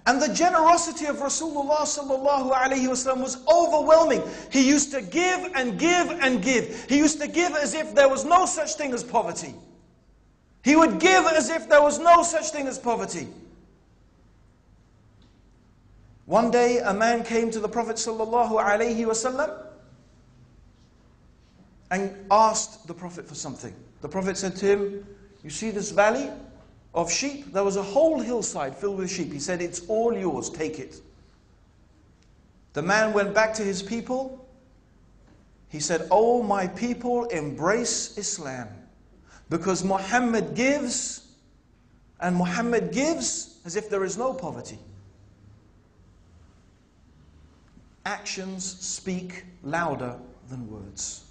And the generosity of Rasulullah sallallahu alaihi wasallam was overwhelming. He used to give and give and give. He used to give as if there was no such thing as poverty. He would give as if there was no such thing as poverty. One day a man came to the Prophet sallallahu alaihi wasallam and asked the Prophet for something. The Prophet said to him, you see this valley of sheep? There was a whole hillside filled with sheep. He said, it's all yours, take it. The man went back to his people. He said, oh my people, embrace Islam. Because Muhammad gives, and Muhammad gives as if there is no poverty. Actions speak louder than words.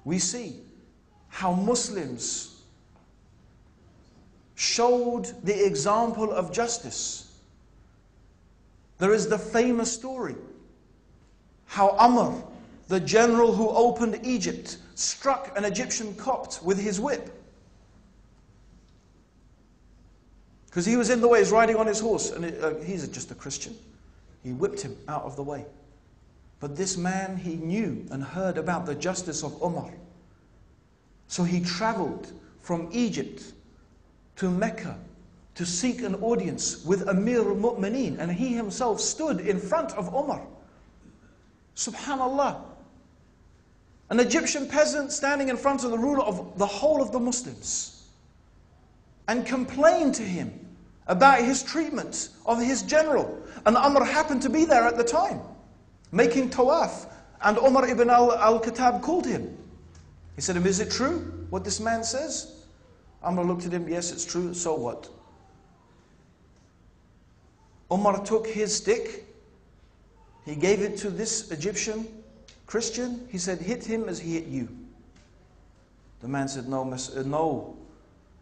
We see how Muslims showed the example of justice. There is the famous story how Amr, the general who opened Egypt, struck an Egyptian Copt with his whip. Because he was in the way, he's riding on his horse, and he's just a Christian. He whipped him out of the way. But this man, he knew and heard about the justice of Umar. So he traveled from Egypt to Mecca to seek an audience with Amir al-Mu'mineen, and he himself stood in front of Umar. Subhanallah. An Egyptian peasant standing in front of the ruler of the whole of the Muslims and complained to him about his treatment of his general. And Amr happened to be there at the time, making tawaf. And Umar ibn al-Khattab called him. He said to him, is it true what this man says? Amr looked at him, yes, it's true, so what? Umar took his stick, he gave it to this Egyptian Christian. He said, hit him as he hit you. The man said, no,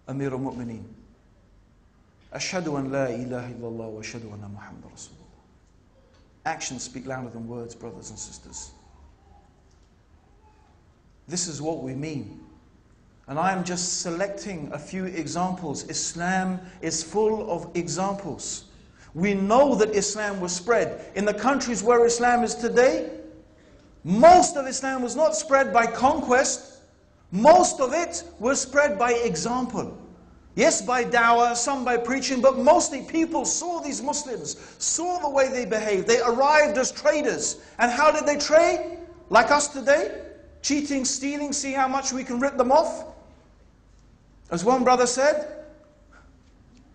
Amir al-Mu'mineen. Ashhadu an la ilaha illallah wa ashhadu anna Muhammad Rasulullah. Actions speak louder than words, brothers and sisters. This is what we mean. And I am just selecting a few examples. Islam is full of examples. We know that Islam was spread. In the countries where Islam is today, most of Islam was not spread by conquest. Most of it was spread by example. Yes, by dawah, some by preaching, but mostly people saw these Muslims, saw the way they behaved. They arrived as traders. And how did they trade? Like us today? Cheating, stealing, see how much we can rip them off? As one brother said,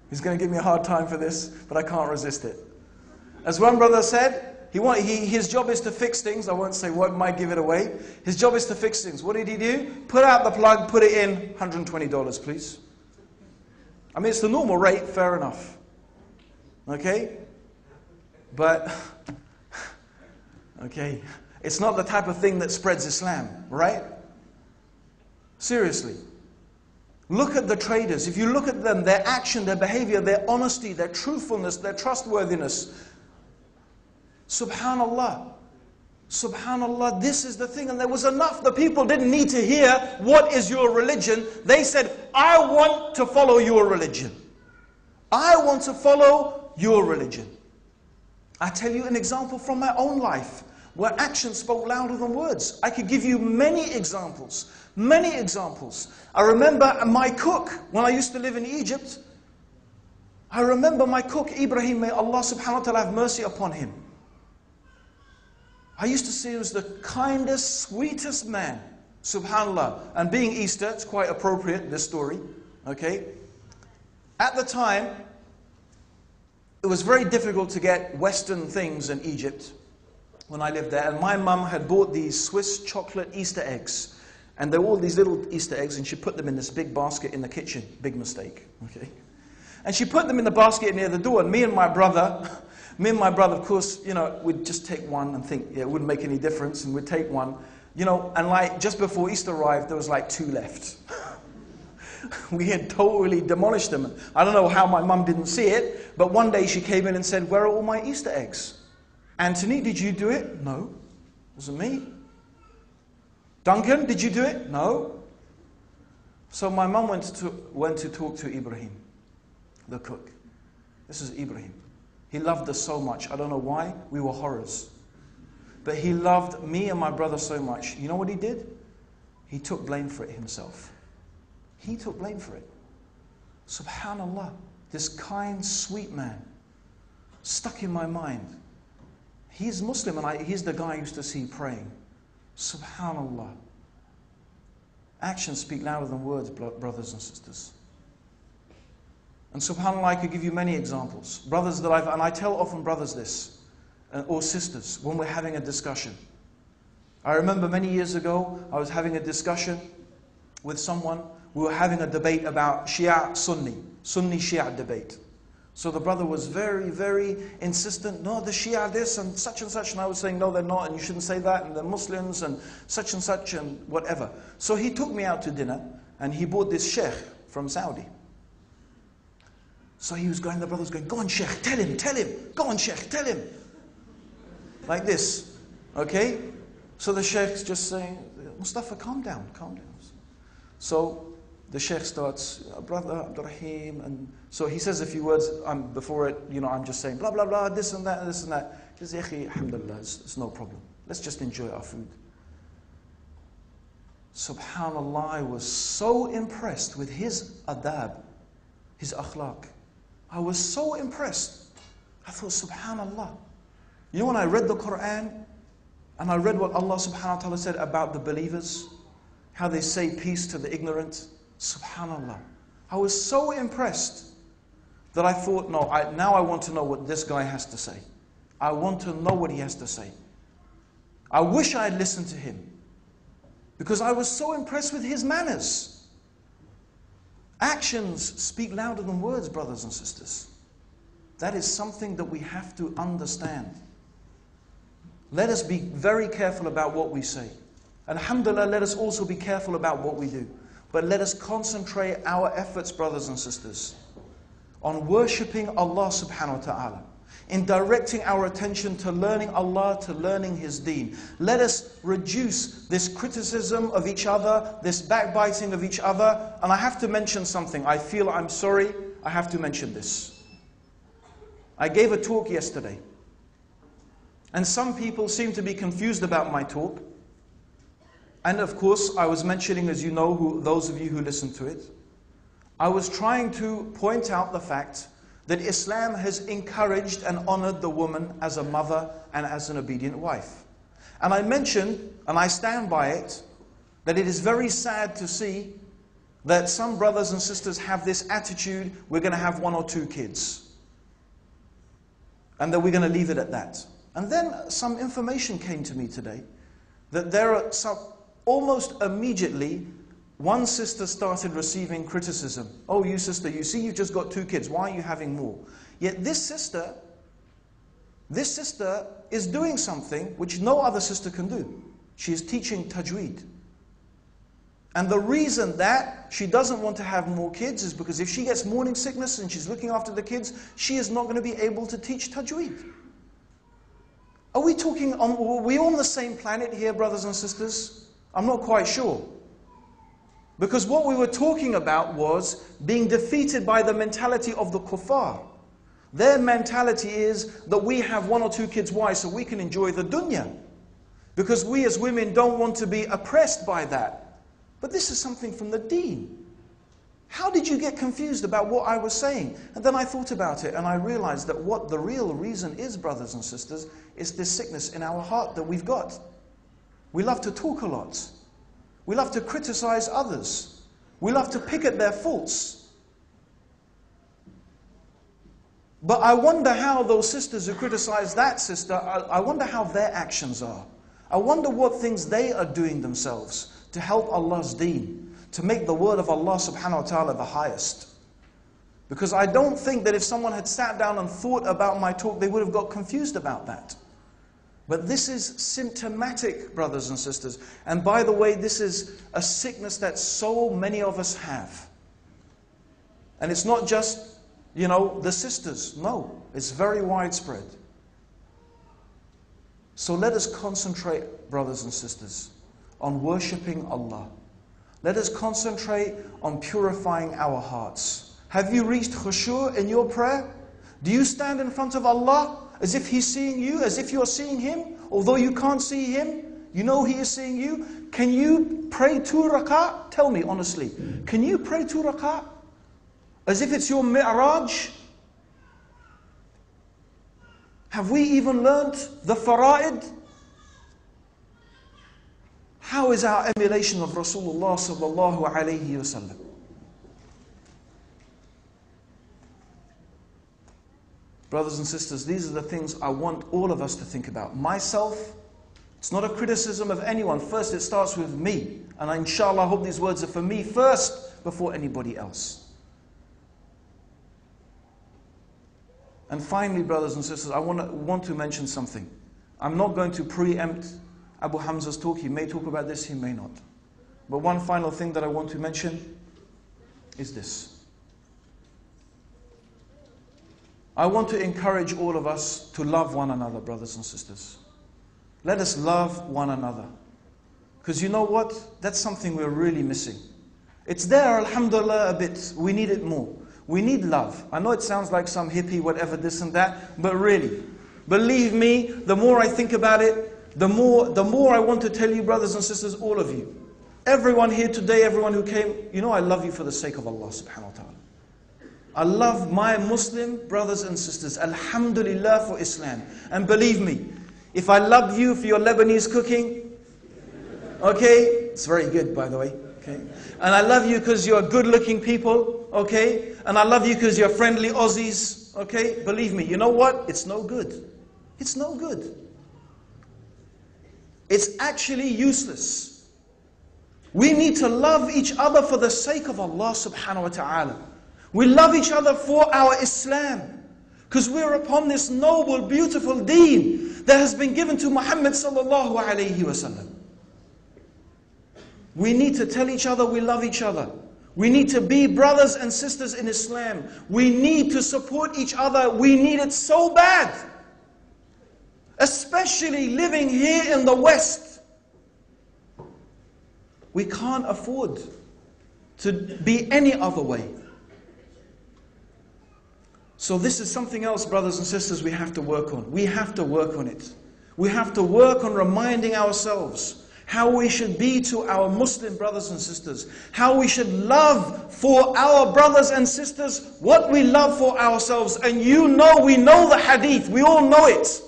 he's going to give me a hard time for this, but I can't resist it. As one brother said, his job is to fix things. I won't say what might give it away. His job is to fix things. What did he do? Put out the plug, put it in, $120, please. I mean, it's the normal rate, fair enough. Okay? But, okay, it's not the type of thing that spreads Islam, right? Seriously. Look at the traders. If you look at them, their action, their behavior, their honesty, their truthfulness, their trustworthiness. Subhanallah. Subhanallah, this is the thing. And there was enough. The people didn't need to hear, what is your religion? They said, I want to follow your religion. I want to follow your religion. I tell you an example from my own life, where action spoke louder than words. I could give you many examples. Many examples. I remember my cook, when I used to live in Egypt, I remember my cook, Ibrahim, may Allah subhanahu wa ta'ala have mercy upon him. I used to see him as the kindest, sweetest man, subhanallah. And being Easter, it's quite appropriate, this story, okay? At the time, it was very difficult to get Western things in Egypt. when I lived there, and my mum had bought these Swiss chocolate Easter eggs. And there were all these little Easter eggs, and she put them in this big basket in the kitchen. Big mistake, okay? And she put them in the basket near the door, and me and my brother, of course, you know, we'd just take one and think, yeah, it wouldn't make any difference, and we'd take one, you know, and like just before Easter arrived, there was like 2 left. We had totally demolished them. I don't know how my mum didn't see it, but one day she came in and said, "Where are all my Easter eggs? Anthony, did you do it?" "No, it wasn't me." "Duncan, did you do it?" "No." So my mum went to talk to Ibrahim, the cook. This is Ibrahim. He loved us so much. I don't know why. We were horrors. But he loved me and my brother so much. You know what he did? He took blame for it himself. He took blame for it. Subhanallah. This kind, sweet man. Stuck in my mind. He's Muslim, and he's the guy I used to see praying. Subhanallah. Actions speak louder than words, brothers and sisters. And subhanAllah, I could give you many examples. Brothers that and I tell often brothers this, or sisters, when we're having a discussion. I remember many years ago, I was having a discussion with someone. We were having a debate about Shia Sunni Shia debate. So the brother was very, very insistent. "No, the Shia this and such. And I was saying, "No, they're not, and you shouldn't say that, and they're Muslims and such and whatever." So he took me out to dinner, and he bought this sheikh from Saudi. So he was going, the brother was going, "Go on, sheikh, tell him, go on, sheikh, tell him." Like this, okay? So the sheikh's just saying, "Mustafa, calm down. So the sheikh starts, "Brother Abdurraheem," and so he says a few words. Before it, you know, I'm just saying, blah, blah, blah, this and that, this and that. He says, "Yakhi, alhamdulillah, it's no problem. Let's just enjoy our food." Subhanallah, I was so impressed with his adab, his akhlaq. I was so impressed. I thought, subhanallah. You know, when I read the Quran, and I read what Allah subhanahu wa ta'ala said about the believers, how they say peace to the ignorant, subhanallah. I was so impressed that I thought, no, now I want to know what this guy has to say. I want to know what he has to say. I wish I had listened to him, because I was so impressed with his manners. Actions speak louder than words, brothers and sisters. That is something that we have to understand. Let us be very careful about what we say. Alhamdulillah, let us also be careful about what we do. But let us concentrate our efforts, brothers and sisters, on worshipping Allah subhanahu wa ta'ala, in directing our attention to learning Allah, to learning His deen. Let us reduce this criticism of each other, this backbiting of each other. And I have to mention something. I feel I'm sorry, I have to mention this. I gave a talk yesterday, and some people seem to be confused about my talk. And of course, I was mentioning, as you know, those of you who listened to it, I was trying to point out the fact that Islam has encouraged and honored the woman as a mother and as an obedient wife. And I mentioned, and I stand by it, that it is very sad to see that some brothers and sisters have this attitude, we're going to have 1 or 2 kids. And that we're going to leave it at that. And then some information came to me today that there are some, almost immediately, one sister started receiving criticism. "Oh, you sister, you see you've just got 2 kids. Why are you having more?" Yet this sister is doing something which no other sister can do. She is teaching tajweed. And the reason that she doesn't want to have more kids is because if she gets morning sickness and she's looking after the kids, she is not going to be able to teach tajweed. Are we on the same planet here, brothers and sisters? I'm not quite sure. Because what we were talking about was being defeated by the mentality of the kuffar. Their mentality is that we have 1 or 2 kids. Why? So we can enjoy the dunya. Because we as women don't want to be oppressed by that. But this is something from the deen. How did you get confused about what I was saying? And then I thought about it and I realized that what the real reason is, brothers and sisters, is this sickness in our heart that we've got. We love to talk a lot. We love to criticize others. We love to pick at their faults. But I wonder how those sisters who criticize that sister, I wonder how their actions are. I wonder what things they are doing themselves to help Allah's deen, to make the word of Allah subhanahu wa ta'ala the highest. Because I don't think that if someone had sat down and thought about my talk, they would have got confused about that. But this is symptomatic, brothers and sisters. And by the way, this is a sickness that so many of us have. And it's not just, the sisters. No, it's very widespread. So let us concentrate, brothers and sisters, on worshipping Allah. Let us concentrate on purifying our hearts. Have you reached khushu' in your prayer? Do you stand in front of Allah as if He's seeing you, as if you're seeing Him? Although you can't see Him, you know He is seeing you. Can you pray 2 rak'ah? Tell me honestly, can you pray 2 rak'ah? As if it's your mi'raj? Have we even learnt the fara'id? How is our emulation of Rasulullah sallallahu alayhi wasallam? Brothers and sisters, these are the things I want all of us to think about. Myself, it's not a criticism of anyone. First, it starts with me. And inshallah, I hope these words are for me first, before anybody else. And finally, brothers and sisters, I want to mention something. I'm not going to preempt Abu Hamza's talk. He may talk about this, he may not. But one final thing that I want to mention is this. I want to encourage all of us to love one another, brothers and sisters. Let us love one another. Because you know what? That's something we're really missing. It's there, alhamdulillah, a bit. We need it more. We need love. I know it sounds like some hippie, whatever, this and that, but really, believe me, the more I think about it, the more I want to tell you, brothers and sisters, all of you. Everyone here today, everyone who came, I love you for the sake of Allah subhanahu wa ta'ala. I love my Muslim brothers and sisters. Alhamdulillah for Islam. And believe me, if I love you for your Lebanese cooking, okay, it's very good by the way, okay, and I love you because you're good-looking people, okay, and I love you because you're friendly Aussies, okay, believe me, you know what? It's no good. It's no good. It's actually useless. We need to love each other for the sake of Allah subhanahu wa ta'ala. We love each other for our Islam. Because we're upon this noble, beautiful deen that has been given to Muhammad sallallahu alayhi wasallam. We need to tell each other we love each other. We need to be brothers and sisters in Islam. We need to support each other. We need it so bad. Especially living here in the West. We can't afford to be any other way. So this is something else, brothers and sisters, we have to work on. We have to work on it. We have to work on reminding ourselves how we should be to our Muslim brothers and sisters. How we should love for our brothers and sisters what we love for ourselves. And we know the hadith, we all know it.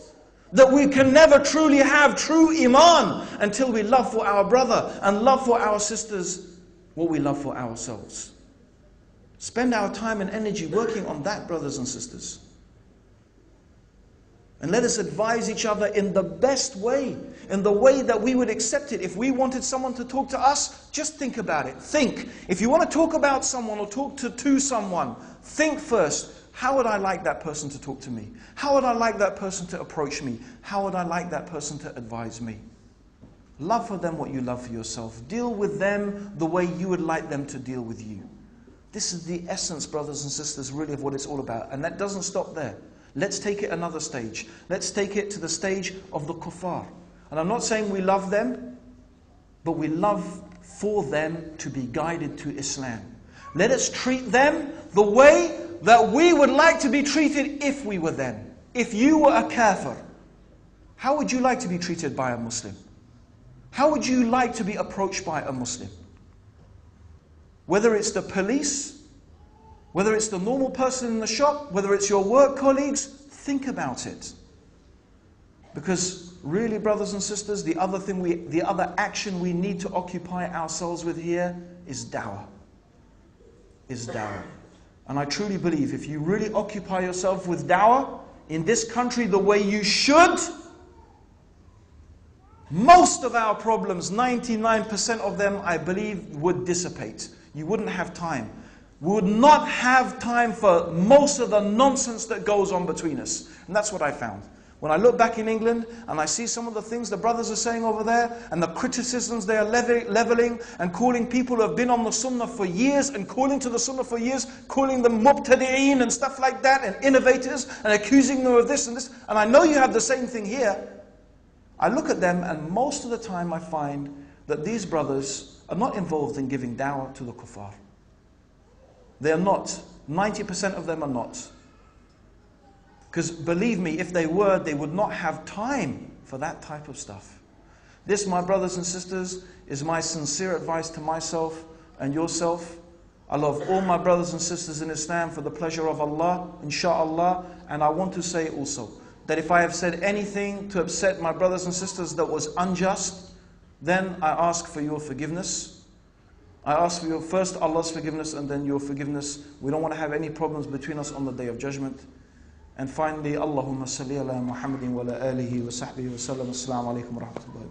That we can never truly have true iman until we love for our brother and love for our sisters what we love for ourselves. Spend our time and energy working on that, brothers and sisters. And let us advise each other in the best way, in the way that we would accept it. If we wanted someone to talk to us, just think about it. Think. If you want to talk about someone or talk to someone, think first. How would I like that person to talk to me? How would I like that person to approach me? How would I like that person to advise me? Love for them what you love for yourself. Deal with them the way you would like them to deal with you. This is the essence, brothers and sisters, really of what it's all about. And that doesn't stop there. Let's take it another stage. Let's take it to the stage of the kuffar. And I'm not saying we love them, but we love for them to be guided to Islam. Let us treat them the way that we would like to be treated if we were them. If you were a kafir, how would you like to be treated by a Muslim? How would you like to be approached by a Muslim? Whether it's the police, whether it's the normal person in the shop, whether it's your work colleagues, think about it. Because really, brothers and sisters, the other action we need to occupy ourselves with here is da'wah. Is da'wah. And I truly believe if you really occupy yourself with da'wah in this country the way you should, most of our problems, 99% of them, I believe, would dissipate. You wouldn't have time. We would not have time for most of the nonsense that goes on between us. And that's what I found. When I look back in England and I see some of the things the brothers are saying over there and the criticisms they are leveling and calling people who have been on the sunnah for years and calling to the sunnah for years, calling them mubtadi'een and stuff like that and innovators and accusing them of this and this. And I know you have the same thing here. I look at them and most of the time I find that these brothers are not involved in giving da'wah to the kuffar. They are not. 90% of them are not. Because believe me, if they were, they would not have time for that type of stuff. This, my brothers and sisters, is my sincere advice to myself and yourself. I love all my brothers and sisters in Islam for the pleasure of Allah, inshaAllah. And I want to say also that if I have said anything to upset my brothers and sisters that was unjust, then I ask for your forgiveness. I ask for your first Allah's forgiveness and then your forgiveness. We don't want to have any problems between us on the Day of Judgment. And finally, Allahumma salli ala Muhammadin wa ala alihi wa sahbihi wa sallam. Assalamu alaikum wa rahmatullahi.